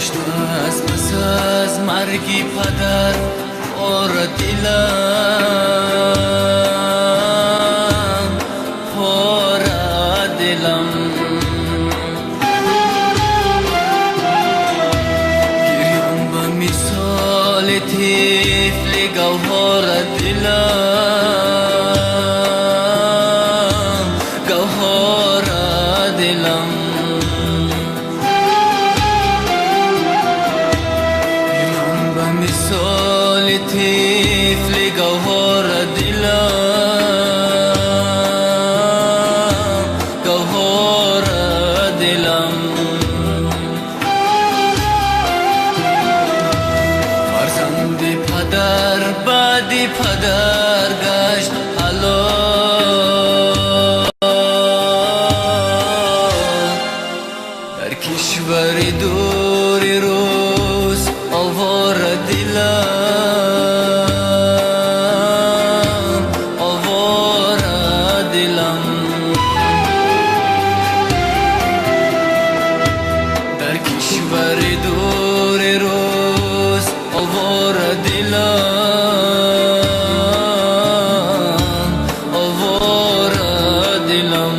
گشت از پس از مرگی پدر پر دلم پر دلم گریم به مثال طفل گوهر دلم گوهر دلم مثال طفل گوهر دلم گوهر دلم فرزند پدر بعد پدر گشت حلال در کشور دور روز آوار دلم آوار دلم در کشور دور روز آوار دلم آوار دلم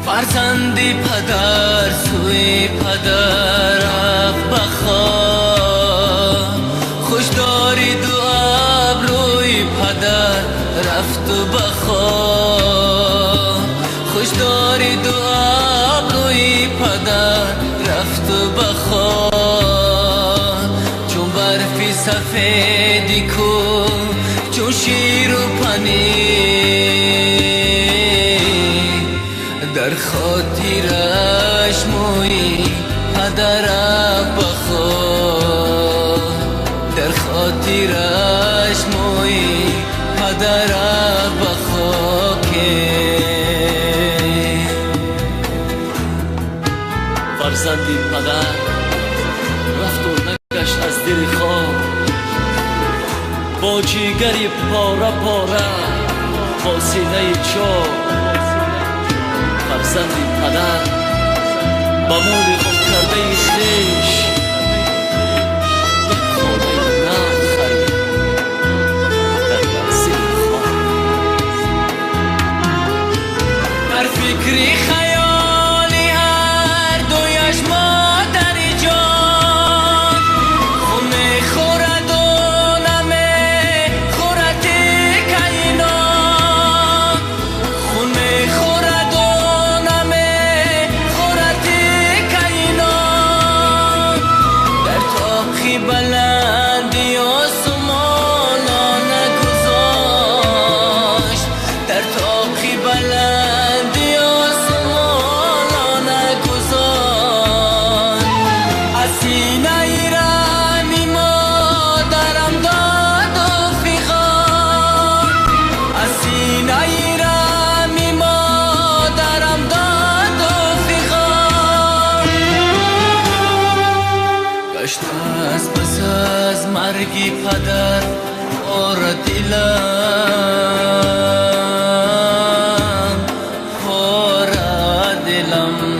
فرزندی پدر سوی پدر رفت بخواه خوش داری دو ابروی پدر رفت و بخواه خوش داری دو ابروی پدر رفت و بخواه چون برفی سفیدی کو چون شیر و پنیر در خاطرش موی پدر بخواه در خاطرش موی پدر بخواه که فرزندی پدر رفت و نگشت از دل خواب با جیگری پاره پاره با سینه چاق فرزندی پدر با مال خود کرده خویش یک خانه نو خرید در منزل خواب در فکری خیالی هر دویش مادر جان خونه خورد و نمه خورد کائنات خونه خورد و نمه خورد کائنات در طاقی بلندی آسمانا نگذاشت در طاقی بلندی آسمانا نگذاشت از سینه رحمی مادرم داد و فغان از سینه رحمی مادرم داد و فغان گشت از پس از مرگی پدر پر دلم پر دلم